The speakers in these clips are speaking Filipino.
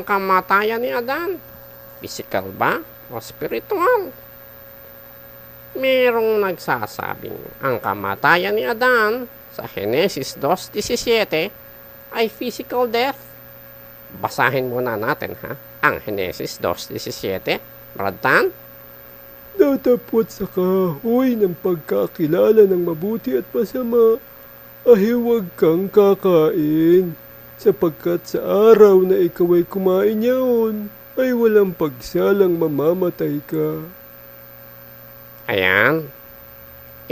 kamatayan ni Adan? Physical ba o spiritual? Merong nagsasabing ang kamatayan ni Adan sa Genesis 2:17 ay physical death. Basahin muna natin ang Genesis 2:17, Brad Tan. Datapwat sa kahoy ng pagkakilala ng mabuti at masama, ay huwag kang kakain, sapagkat sa araw na ikaw ay kumain niyaon, ay walang pagsalang mamamatay ka. Ayan,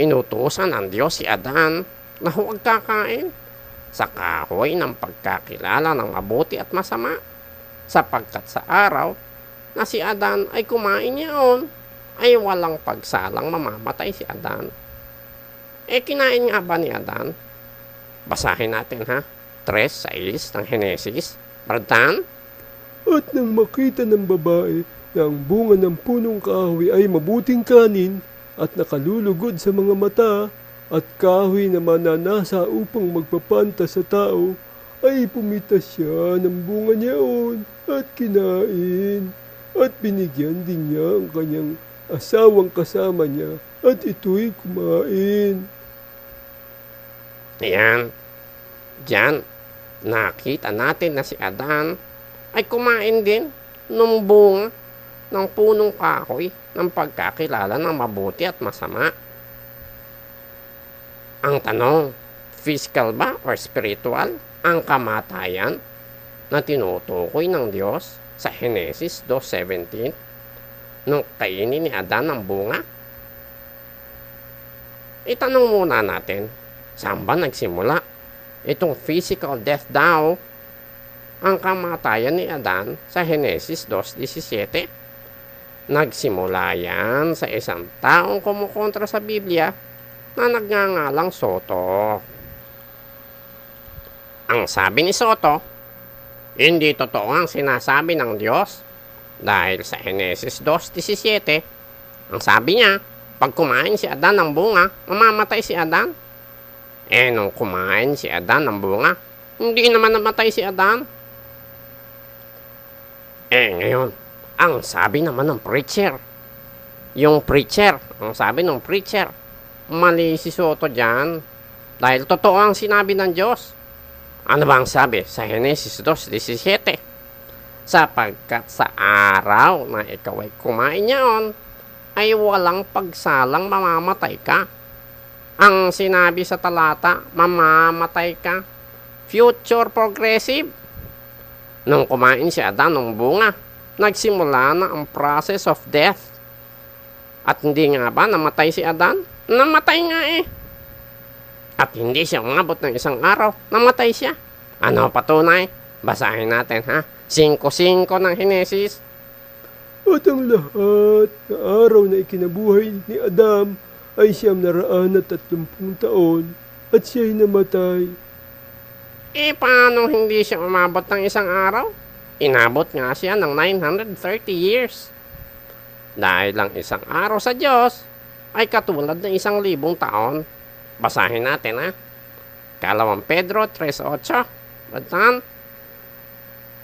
inutusan ng Diyos si Adan na huwag kakain sa kahoy ng pagkakilala ng mabuti at masama, sapagkat sa araw na si Adan ay kumain niyaon, ay walang pagsalang mamamatay si Adan. Kinain nga ba ni Adan? Basahin natin 3:6 ng Genesis, Brad Tan. At nang makita ng babae na ang bunga ng punong kahoy ay mabuting kanin at nakalulugod sa mga mata, at kahoy na mananasa upang magpapanta sa tao, ay pumitas siya ng bunga niyaon at kinain. At binigyan din niya ang kanyang asawang kasama niya, at ito'y kumain. Ayan, diyan, nakita natin na si Adan ay kumain din ng bunga ng punong kahoy ng pagkakilala ng mabuti at masama. Ang tanong, physical ba or spiritual ang kamatayan na tinutukoy ng Diyos sa Genesis 2:17 nung kainin ni Adan ang bunga? Itanong muna natin, saan ba nagsimula itong physical death daw ang kamatayan ni Adan sa Genesis 2:17? Nagsimula yan sa isang taong kumukontra sa Biblia na nagngangalang Soto. Ang sabi ni Soto, hindi totoo ang sinasabi ng Diyos dahil sa Genesis 2:17, ang sabi niya, pag kumain si Adan ng bunga, mamamatay si Adan. Nung kumain si Adan ng bunga, hindi naman namatay si Adan. Ngayon, ang sabi naman ng preacher, ang sabi ng preacher, mali si Soto dyan. Dahil totoo ang sinabi ng Diyos. Ano ba ang sabi sa Genesis 2:17? Sapagkat sa araw na ikaw ay kumain niyaon, ay walang pagsalang mamamatay ka. Ang sinabi sa talata, mamamatay ka, future progressive. Nung kumain si Adan ng bunga, nagsimula na ang process of death. At hindi nga ba namatay si Adan? Namatay nga At hindi siya umabot ng isang araw, namatay siya. Ano patunay? Basahin natin 5:5 ng Genesis. At ang lahat na araw na ikinabuhay ni Adam ay 930 taon, at siya'y namatay. Paano hindi siya umabot ng isang araw? Inabot nga siya ng 930 years. Dahil lang isang araw sa Diyos ay katulad ng 1,000 taon. Basahin natin 2 Pedro 3:8. Batan.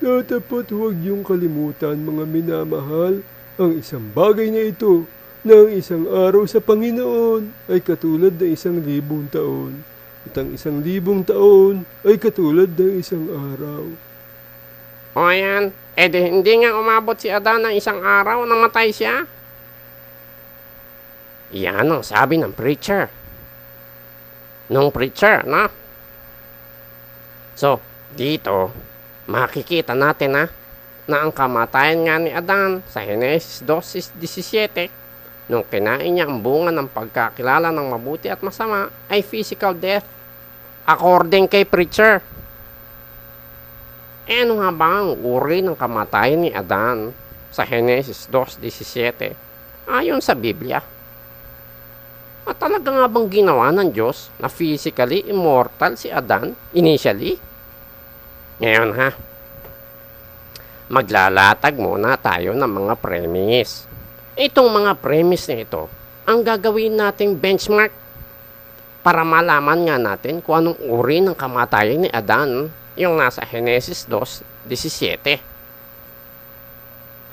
Dapat huwag niyong kalimutan, mga minamahal, ang isang bagay na ito, na ang isang araw sa Panginoon ay katulad ng 1,000 taon, at ang 1,000 taon ay katulad ng isang araw. O yan, hindi nga umabot si Adan ng isang araw, namatay siya. Yan ang sabi ng preacher. Nung preacher, So, dito, makikita natin na ang kamatayan nga ni Adan sa Genesis 2:17, nung kinain niya ang bunga ng pagkakilala ng mabuti at masama, ay physical death, according kay preacher. Ano nga ba ang uri ng kamatayan ni Adan sa Genesis 2:17 ayon sa Biblia? At talaga nga bang ginawa ng Diyos na physically immortal si Adan initially? Ngayon maglalatag muna tayo ng mga premise. Itong mga premise na ito ang gagawin nating benchmark para malaman nga natin kung anong uri ng kamatayan ni Adan, yung nasa Genesis 2:17.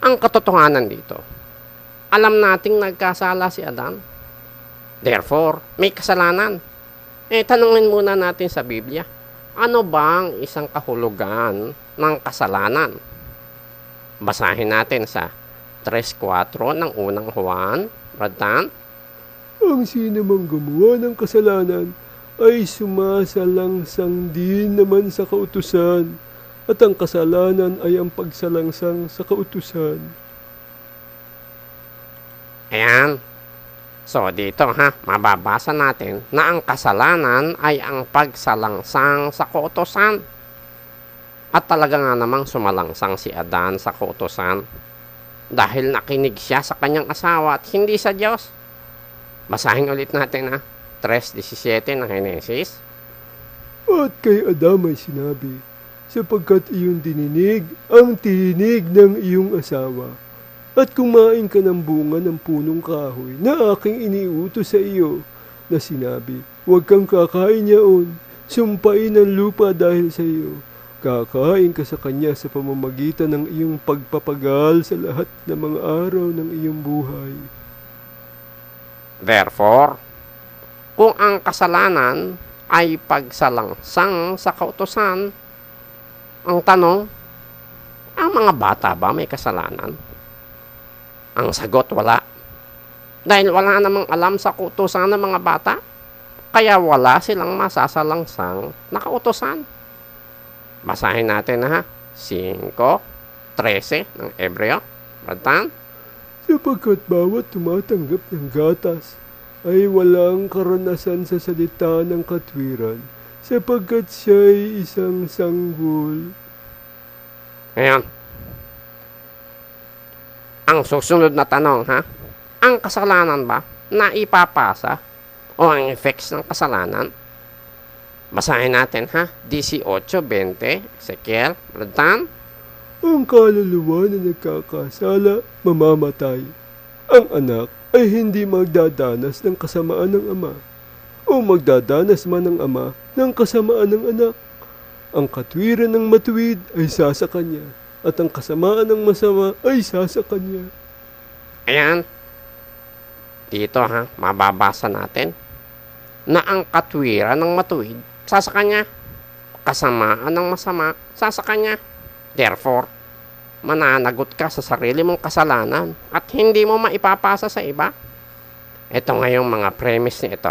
Ang katotohanan dito, alam nating nagkasala si Adan. Therefore, may kasalanan. Tanungin muna natin sa Biblia, ano bang isang kahulugan ng kasalanan? Basahin natin sa 3:4 ng unang Juan, Brad. Ang sinumang gumawa ng kasalanan ay sumasalangsang din naman sa kautusan, at ang kasalanan ay ang pagsalangsang sa kautusan. Ayan. So, dito mababasa natin na ang kasalanan ay ang pagsalangsang sa kautusan. At talaga nga namang sumalangsang si Adan sa kautusan dahil nakinig siya sa kanyang asawa at hindi sa Diyos. Basahin ulit natin 3:17 ng Henesis. At kay Adam ay sinabi, sapagkat iyong dininig ang tinig ng iyong asawa, at kumain ka ng bunga ng punong kahoy na aking iniutos sa iyo, na sinabi, huwag kang kakain yaon, sumpain ang lupa dahil sa iyo. Kakain ka sa kanya sa pamamagitan ng iyong pagpapagal sa lahat ng mga araw ng iyong buhay. Therefore, kung ang kasalanan ay pagsalangsang sa kautusan, ang tanong, ang mga bata ba may kasalanan? Ang sagot, wala. Dahil wala namang alam sa kautusan ng mga bata, kaya wala silang masasalangsang na kautusan. Basahin natin 5:13 ng Hebreo, Brad. Sapagkat bawat tumatanggap ng gatas ay walang karanasan sa salita ng katwiran, sapagkat siya'y isang sanggol. Ayan. Ang susunod na tanong, ang kasalanan ba na ipapasa o ang effects ng kasalanan? Basahin natin 18:20, Ezekiel, Brad. Ang kaluluwa na nagkakasala, mamamatay. Ang anak ay hindi magdadanas ng kasamaan ng ama, o magdadanas man ng ama ng kasamaan ng anak. Ang katwiran ng matuwid ay sasa kanya, at ang kasamaan ng masama ay sasa kanya. Ayan. Dito mababasa natin na ang katwiran ng matuwid sasa kanya, kasamaan ng masama sasa kanya. Therefore, mananagot ka sa sarili mong kasalanan at hindi mo maipapasa sa iba. Ito ngayong mga premise ni ito,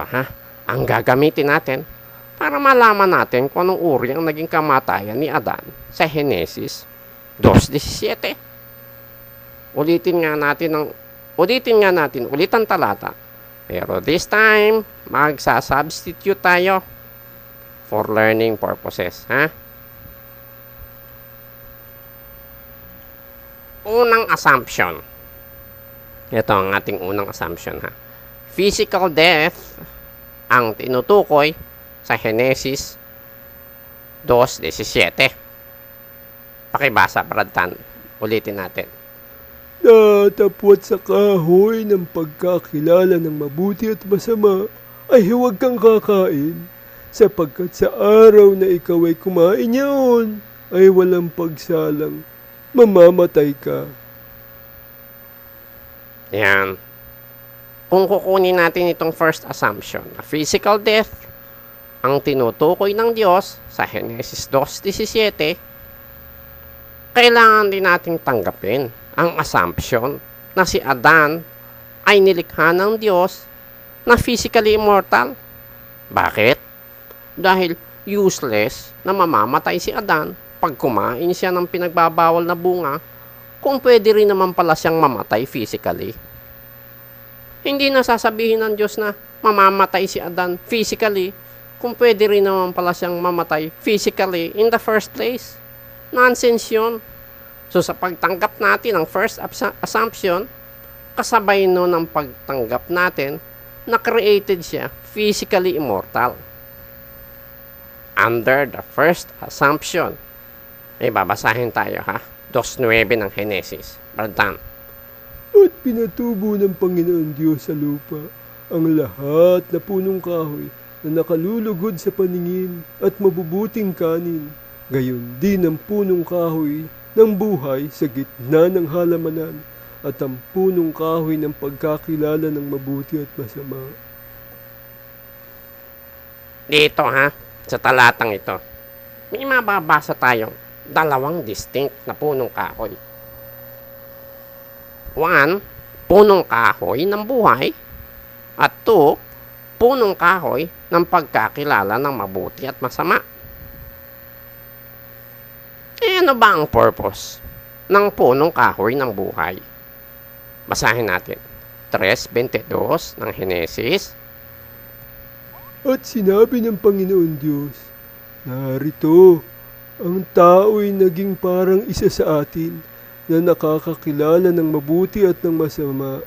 ang gagamitin natin para malaman natin kung anong uri ang naging kamatayan ni Adan sa Henesis 2:17. Ulitin nga natin ang talata. Pero this time, magsasubstitute tayo for learning purposes, Unang assumption. Ito ang ating unang assumption, Physical death ang tinutukoy sa Henesis 2:17. Pakibasa, Brad. Ulitin natin. Natapwat sa kahoy ng pagkakilala ng mabuti at masama ay huwag kang kakain, sapagkat sa araw na ikaw ay kumain niyaon ay walang pagsalang, mamamatay ka. Yan. Kung kukunin natin itong first assumption, physical death ang tinutukoy ng Diyos sa Henesis 2:17, kailangan din nating tanggapin ang assumption na si Adan ay nilikha ng Diyos na physically immortal. Bakit? Dahil useless na mamamatay si Adan pag kumain siya ng pinagbabawal na bunga, kung pwede rin naman pala siyang mamatay physically. Hindi na sasabihin ng Diyos na mamamatay si Adan physically, kung pwede rin naman pala siyang mamatay physically in the first place. Nonsense yun. So sa pagtanggap natin ng first assumption, kasabay nun ang pagtanggap natin na created siya physically immortal. Under the first assumption, babasahin tayo 2:9 ng Henesis. Brad. At pinatubo ng Panginoon Diyos sa lupa ang lahat na punong kahoy na nakalulugod sa paningin at mabubuting kanin. Gayon din ang punong kahoy ng buhay sa gitna ng halamanan at ang punong kahoy ng pagkakilala ng mabuti at masama. Dito ha, sa talatang ito, may mababasa tayong dalawang distinct na punong kahoy. One, punong kahoy ng buhay. At two, punong kahoy ng pagkakilala ng mabuti at masama. Ano ba ang purpose ng punong kahoy ng buhay? Basahin natin. 3:22 ng Henesis. At sinabi ng Panginoon Diyos, narito, ang tao'y naging parang isa sa atin na nakakakilala ng mabuti at ng masama,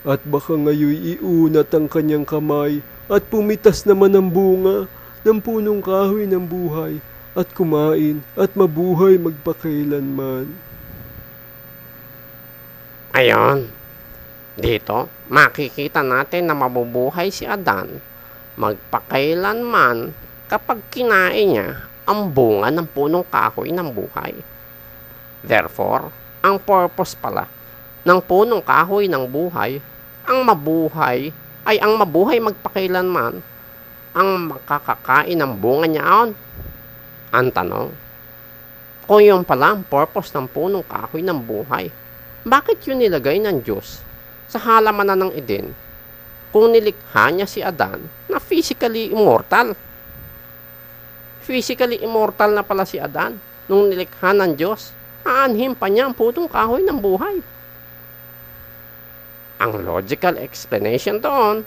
at baka ngayoy iunat ang kanyang kamay at pumitas naman ang bunga ng punong kahoy ng buhay at kumain at mabuhay magpakailanman. Ayon, dito makikita natin na mabubuhay si Adan magpakailanman kapag kinain niya ang bunga ng punong kahoy ng buhay. Therefore, ang purpose pala ng punong kahoy ng buhay, ang mabuhay magpakailanman, ang makakakain ng bunga niyaon. Ang tanong, kung yun pala ang purpose ng punong kahoy ng buhay, bakit yun nilagay ng Diyos sa halamanan ng Eden kung nilikha niya si Adan na physically immortal? Physically immortal na pala si Adan nung nilikha ng Diyos. Aanhin pa niya ang punong kahoy ng buhay. Ang logical explanation doon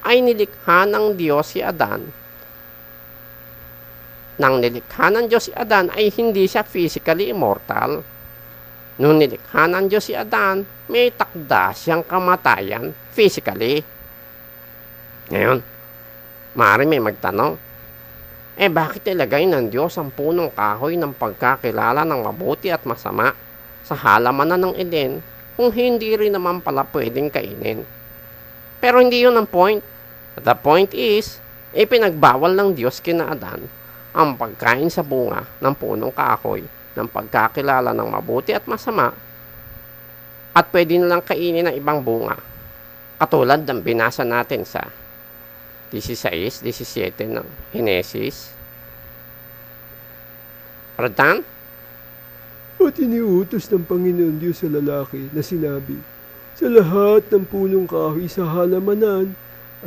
ay nilikha ng Diyos si Adan. Nang nilikha ng Diyos si Adan ay hindi siya physically immortal. Nung nilikha ng Diyos si Adan, may takda siyang kamatayan physically. Ngayon, maaari may magtanong, bakit ilagay ng Diyos ang punong kahoy ng pagkakilala ng mabuti at masama sa halamanan ng Eden kung hindi rin naman pala pwedeng kainin? Pero hindi yun ang point. The point is, ipinagbawal ng Diyos kina Adan ang pagkain sa bunga ng punong kahoy ng pagkakilala ng mabuti at masama, at pwede nilang kainin ng ibang bunga, katulad ng binasa natin sa 16-17 ng Henesis. Radan? At iniutos ng Panginoon Diyos sa lalaki na sinabi, sa lahat ng punong kahoy sa halamanan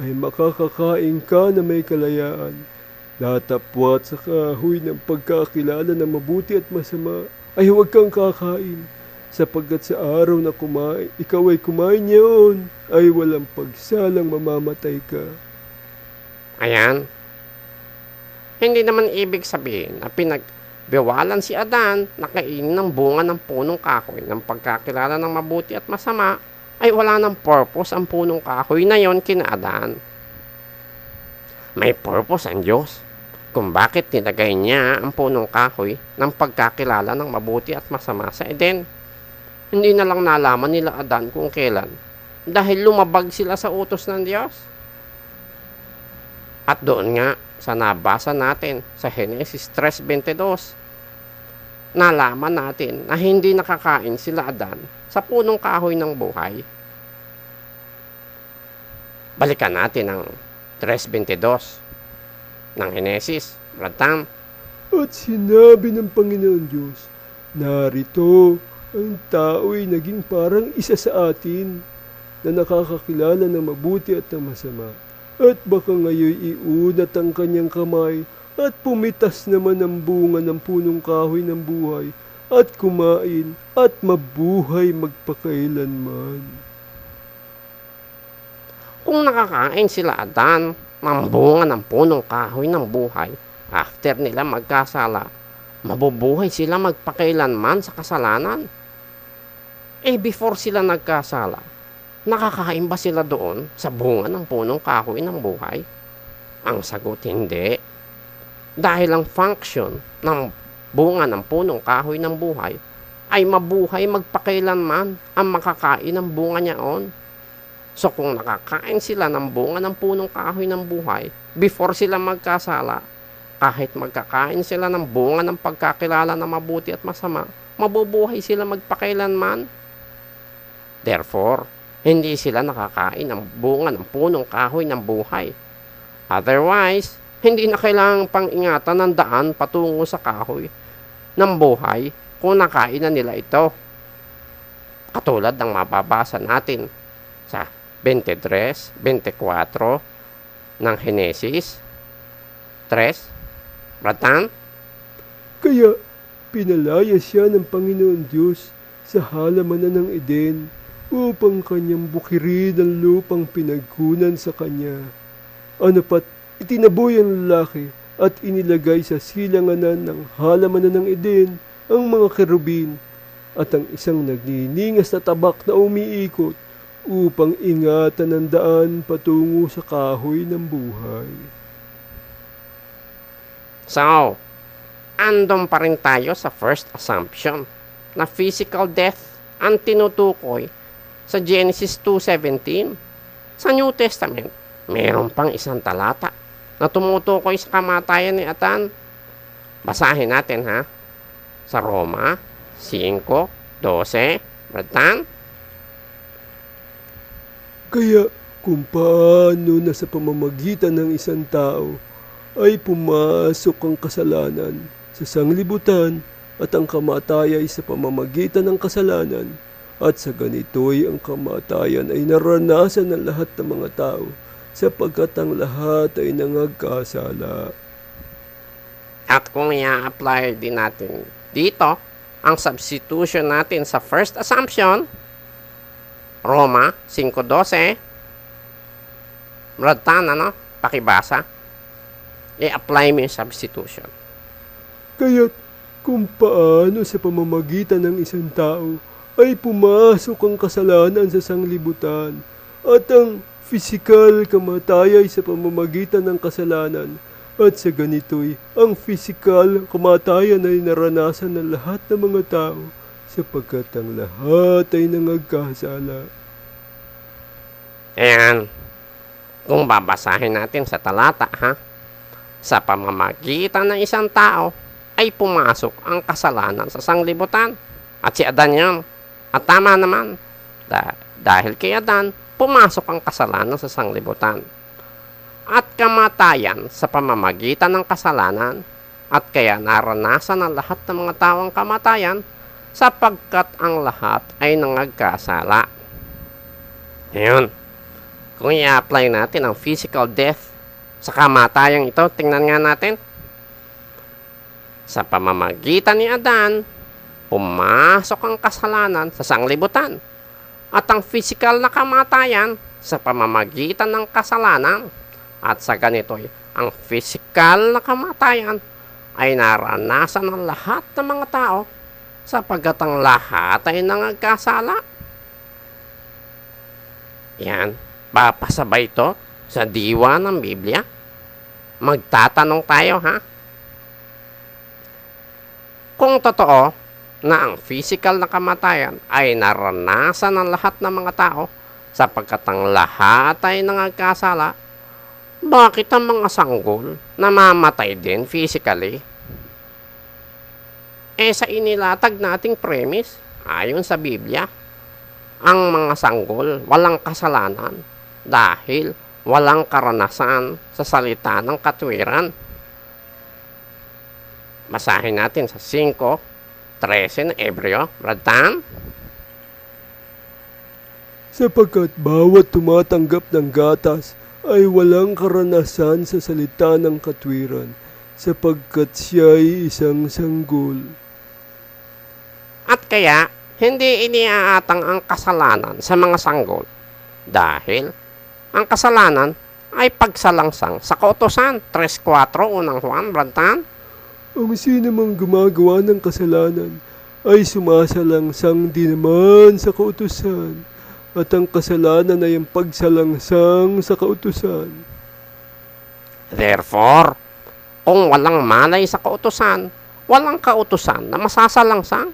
ay makakakain ka na may kalayaan. Datapwat sa kahoy ng pagkakilala ng mabuti at masama ay huwag kang kakain, sapagkat sa araw na ikaw ay kumain niyon, ay walang pagsalang mamamatay ka. Ayan. Hindi naman ibig sabihin na pinagbiwalan si Adan na kainin ng bunga ng punong kahoy ng pagkakilala ng mabuti at masama ay wala ng purpose ang punong kahoy na yon kina Adan. May purpose ang Diyos kung bakit nilagay niya ang punong kahoy ng pagkakilala ng mabuti at masama sa Eden. Hindi na lang nalaman nila Adan kung kailan dahil lumabag sila sa utos ng Diyos. At doon nga sa nabasa natin sa Henesis 3:22, nalaman natin na hindi nakakain sila Adan sa punong kahoy ng buhay. Balikan natin ang 3:22 ng Henesis. Ratam. At sinabi ng Panginoon Diyos, narito, ang tao'y naging parang isa sa atin na nakakakilala ng mabuti at ng masama. At baka ngayoy iunat ang kanyang kamay at pumitas naman ang bunga ng punong kahoy ng buhay at kumain at mabuhay magpakailanman. Kung nakakain sila Adan ng bunga ng punong kahoy ng buhay, after nila magkasala, mabubuhay sila magpakailanman sa kasalanan. Before sila nagkasala, nakakain ba sila doon sa bunga ng punong kahoy ng buhay? Ang sagot, hindi. Dahil ang function ng bunga ng punong kahoy ng buhay ay mabuhay magpakailanman ang makakain ng bunga niyaon. So kung nakakain sila ng bunga ng punong kahoy ng buhay before sila magkasala, kahit magkakain sila ng bunga ng pagkakilala ng mabuti at masama, mabubuhay sila magpakailanman. Therefore, hindi sila nakakain ng bunga ng punong kahoy ng buhay. Otherwise, hindi na kailangang pang-ingatan ng daan patungo sa kahoy ng buhay kung nakain na nila ito. Katulad ng mababasa natin sa 23, 24 ng Henesis 3. Bratan? Kaya pinalaya siya ng Panginoon Diyos sa halamanan ng Eden upang kanyang bukirin ang lupang pinagkunan sa kanya. Ano pat itinaboy ang lalaki at inilagay sa silanganan ng halamanan ng Eden ang mga kerubin at ang isang nagniningas na tabak na umiikot upang ingatan ang daan patungo sa kahoy ng buhay. So, andun pa rin tayo sa first assumption na physical death ang tinutukoy sa Genesis 2:17. Sa New Testament, mayroon pang isang talata na tumutukoy sa kamatayan ni Adan. Basahin natin ha. Sa Roma 5:12. Bratan? Kaya kung paano na sa pamamagitan ng isang tao ay pumasok ang kasalanan sa sanglibutan at ang kamatayan ay sa pamamagitan ng kasalanan, at sa ganito'y ang kamatayan ay naranasan ng lahat ng mga tao sapagkat ang lahat ay nangagkasala. At kung i-apply din natin dito, ang substitution natin sa first assumption, Roma 5:12, Bratan, pakibasa. I-apply mo yung substitution. Kaya't kung paano sa pamamagitan ng isang tao ay pumasok ang kasalanan sa sanglibutan at ang pisikal kamatayan sa pamamagitan ng kasalanan, at sa ganito'y ang pisikal kamatayan ay naranasan ng lahat ng mga tao sapagkat ang lahat ay nangagkasala. Ayan. Kung babasahin natin sa talata, sa pamamagitan ng isang tao ay pumasok ang kasalanan sa sanglibutan. At si Adan yun. At tama naman. Dahil kay Adan, pumasok ang kasalanan sa sanglibutan. At kamatayan sa pamamagitan ng kasalanan. At kaya naranasan ng lahat ng mga tao ang kamatayan sapagkat ang lahat ay nangagkasala. Ngayon, kung i-apply natin ang physical death sa kamatayang ito, tingnan nga natin. Sa pamamagitan ni Adan, pumasok ang kasalanan sa sanglibutan. At ang physical na kamatayan sa pamamagitan ng kasalanan. At sa ganito'y, ang physical na kamatayan ay naranasan ng lahat ng mga tao sapagkat ang lahat ay nangagkasala. Yan, papasabay ito sa diwa ng Biblia. Magtatanong tayo kung totoo na ang physical na kamatayan ay naranasan ng lahat ng mga tao sapagkat ang lahat ay nangagkasala, bakit ang mga sanggol namamatay din physically? Sa inilatag nating premise, ayon sa Biblia, ang mga sanggol walang kasalanan dahil walang karanasan sa salita ng katwiran. Basahin natin sa 5:13 na Hebreo. Bratan? Sapagkat bawat tumatanggap ng gatas ay walang karanasan sa salita ng katwiran, sapagkat siya'y isang sanggol. At kaya, hindi iniaatang ang kasalanan sa mga sanggol dahil ang kasalanan ay pagsalangsang sa kautusan. 3:4 unang Juan. Bratan? Ang sino mang gumagawa ng kasalanan ay sumasalangsang din naman sa kautusan, at ang kasalanan ay ang pagsalangsang sa kautusan. Therefore, kung walang malay sa kautusan, walang kautusan na masasalangsang,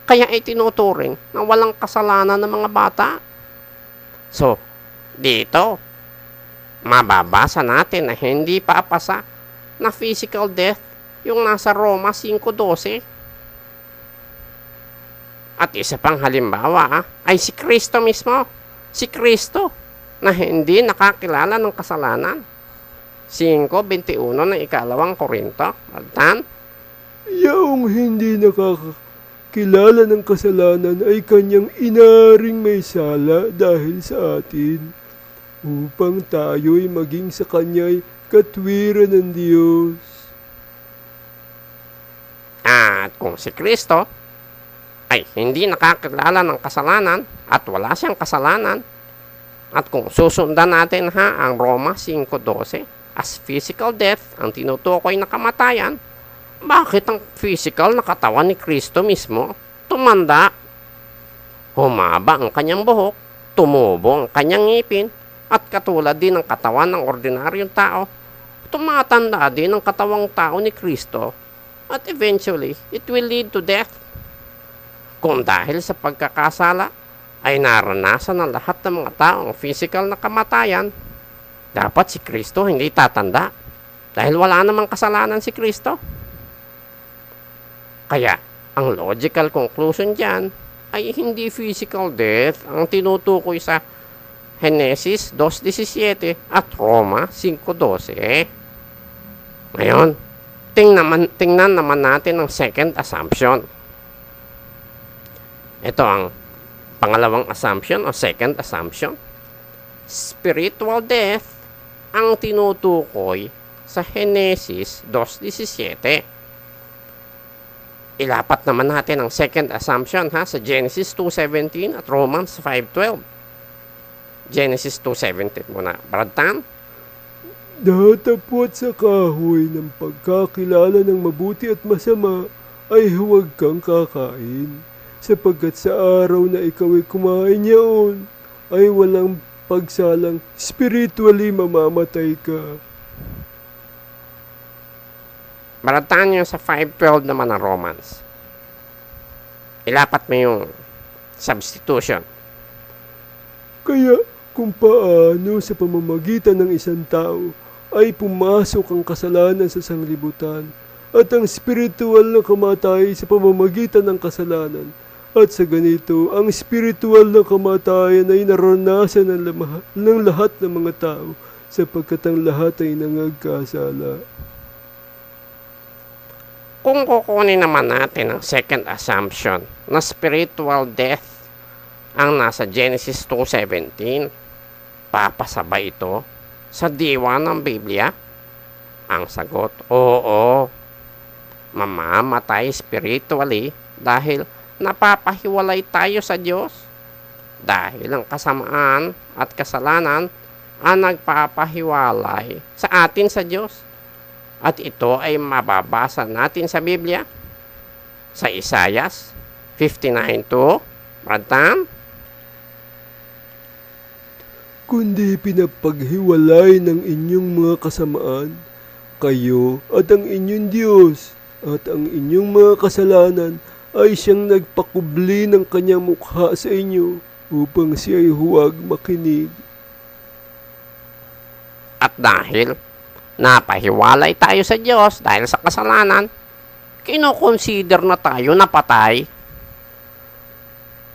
kaya ay tinuturing na walang kasalanan ng mga bata. So, dito, mababasa natin na hindi paapasa na physical death yung nasa Roma 5:12. At isa pang halimbawa ay si Kristo mismo. Si Kristo na hindi nakakilala ng kasalanan. 5:21 ng ikalawang Korinto. Tan? Yaong hindi nakakakilala ng kasalanan ay kanyang inaring may sala dahil sa atin, upang tayo'y maging sa kanya'y katwiran ng Diyos. At kung si Kristo ay hindi nakakilala ng kasalanan at wala siyang kasalanan, at kung susundan natin ang Roma 5:12, as physical death ang tinutukoy na kamatayan, bakit ang physical na katawan ni Kristo mismo tumanda? Humaba ang kanyang buhok, tumubo ang kanyang ngipin, at katulad din ng katawan ng ordinaryong tao, tumatanda din ang katawang tao ni Kristo, at eventually, it will lead to death. Kung dahil sa pagkakasala ay naranasan ng lahat ng mga tao ang physical na kamatayan, dapat si Kristo hindi tatanda dahil wala namang kasalanan si Kristo. Kaya, ang logical conclusion dyan ay hindi physical death ang tinutukoy sa Genesis 2:17 at Roma 5:12. Ngayon, tingnan naman natin ang second assumption. Ito ang pangalawang assumption o second assumption. Spiritual death ang tinutukoy sa Genesis 2:17. Ilapat naman natin ang second assumption sa Genesis 2:17 at Romans 5:12. Genesis 2:17 muna. Brad Tan? Datapwat sa kahoy ng pagkakilala ng mabuti at masama ay huwag kang kakain, sapagkat sa araw na ikaw ay kumain niyaon ay walang pagsalang spiritually mamamatay ka. Baratan nyo sa 5:12 naman ng Romans. Ilapat mo yung substitution. Kaya kung paano sa pamamagitan ng isang tao ay pumasok ang kasalanan sa sanglibutan at ang spiritual na kamatay sa pamamagitan ng kasalanan, at sa ganito ang spiritual na kamatayan ay naranasan ng lahat ng mga tao sapagkat ang lahat ay nangagkasala. Kung kukunin naman natin ang second assumption na spiritual death ang nasa Genesis 2:17, papasabay ito sa diwa ng Biblia? Ang sagot, oo. Mamamatay spiritually dahil napapahiwalay tayo sa Diyos. Dahil ang kasamaan at kasalanan ang nagpapahiwalay sa atin sa Diyos. At ito ay mababasa natin sa Biblia sa Isaias 59:2. Brad Tam? Kundi pinapaghiwalay ng inyong mga kasamaan, kayo at ang inyong Diyos, at ang inyong mga kasalanan ay siyang nagpakubli ng kanyang mukha sa inyo upang siya'y huwag makinig. At dahil napahiwalay tayo sa Diyos dahil sa kasalanan, kinoconsider na tayo na patay.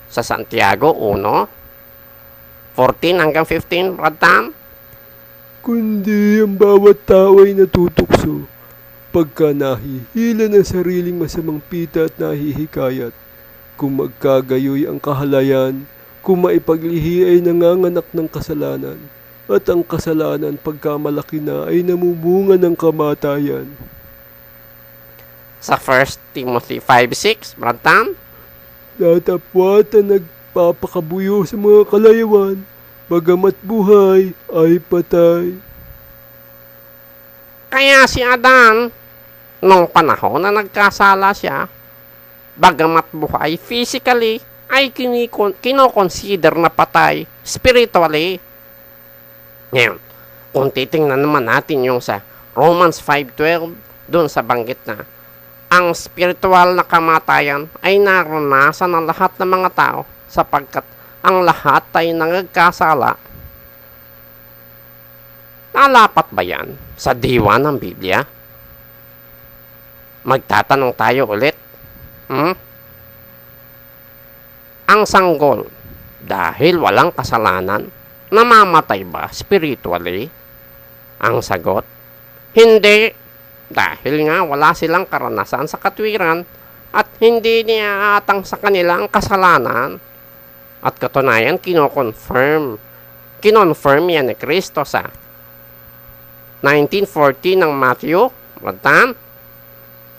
Sa Santiago 1:14 hanggang 15, Brad Tam? Kundi ang bawat tao ay natutukso pagka nahihila ng sariling masamang pita at nahihikayat. Kung magkagayoy ang kahalayan, kung maipaglihi ay nanganganak ng kasalanan, at ang kasalanan pagkamalaki na ay namubunga ng kamatayan. Sa 1 Timothy 5:6, Brad Tam? Datapwat ang nagpapakabuyo sa mga kalayawan, bagamat buhay ay patay. Kaya si Adan, nung panahon na nagkasala siya, bagamat buhay physically, ay kinoconsider na patay spiritually. Ngayon, kung titingnan naman natin yung sa Romans 5:12, doon sa banggit na ang spiritual na kamatayan ay naranasan ng lahat ng mga tao sapagkat ang lahat ay nangagkasala. Nalapat ba yan sa diwa ng Biblia? Magtatanong tayo ulit. ang sanggol dahil walang kasalanan, namamatay ba spiritually? Ang sagot, hindi. Dahil nga wala silang karanasan sa katwiran at hindi niaatang sa kanila ang kasalanan. At katunayan, kinonfirm yan ni Kristo sa 19:14 ng Matthew. Ratan?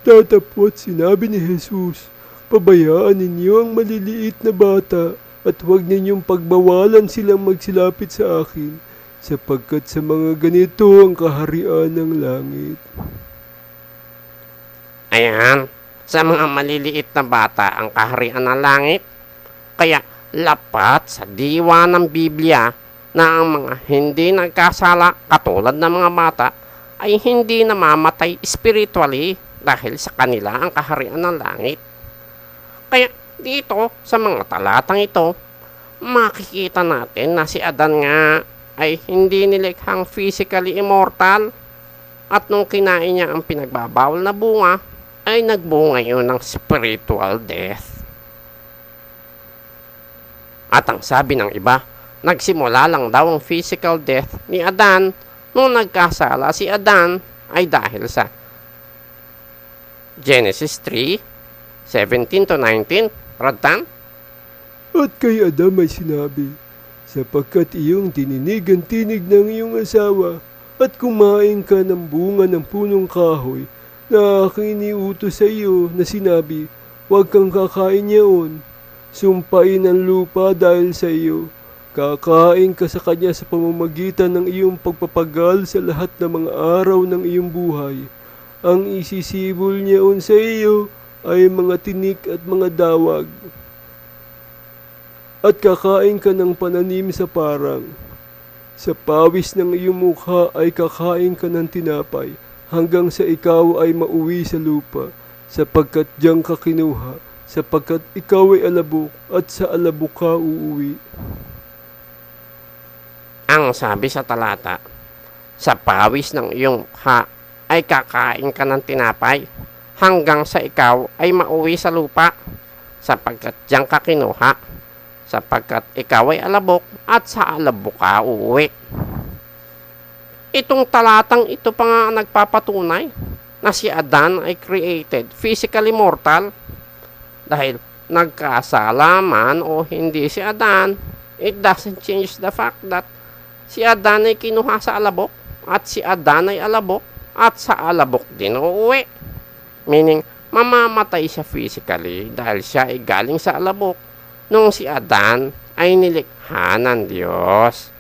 Tatapot sinabi ni Jesus, pabayaan ninyo ang maliliit na bata at huwag ninyong pagbawalan silang magsilapit sa akin, sapagkat sa mga ganito ang kaharian ng langit. Ayan, sa mga maliliit na bata ang kaharian ng langit. Kaya lapat sa diwa ng Biblia na ang mga hindi nagkasala katulad ng mga bata ay hindi namamatay spiritually dahil sa kanila ang kaharian ng langit. Kaya dito sa mga talatang ito, makikita natin na si Adan nga ay hindi nilikhang physically immortal at nung kinain niya ang pinagbabawal na bunga, ay nagbunga yun ng spiritual death. At ang sabi ng iba, nagsimula lang daw ang physical death ni Adan nung nagkasala si Adan ay dahil sa Genesis 3:17-19. Ratan? At kay Adam ay sinabi, sapagkat iyong dininig ang tinig ng iyong asawa at kumain ka ng bunga ng punong kahoy na aking iniutos sa iyo na sinabi, huwag kang kakain niyaon. Sumpain ang lupa dahil sa iyo. Kakain ka sa kanya sa pamamagitan ng iyong pagpapagal sa lahat ng mga araw ng iyong buhay. Ang isisibol niyaon sa iyo ay mga tinik at mga dawag. At kakain ka ng pananim sa parang. Sa pawis ng iyong mukha ay kakain ka ng tinapay, hanggang sa ikaw ay mauwi sa lupa, sapagkat diyang ka kinuha, sapagkat ikaw ay alabok, at sa alabok ka uuwi. Ang sabi sa talata, sa pawis ng iyong mukha ay kakain ka ng tinapay, hanggang sa ikaw ay mauwi sa lupa, sapagkat diyang ka kinuha, sapagkat ikaw ay alabok, at sa alabok ka uuwi. Itong talatang ito pa nga nagpapatunay na si Adan ay created physically mortal. Dahil nagkasala man o hindi si Adan, it doesn't change the fact that si Adan ay kinuha sa alabok at si Adan ay alabok at sa alabok din uuwi. Meaning, mamamatay siya physically dahil siya ay galing sa alabok nung si Adan ay nilikha ng Diyos.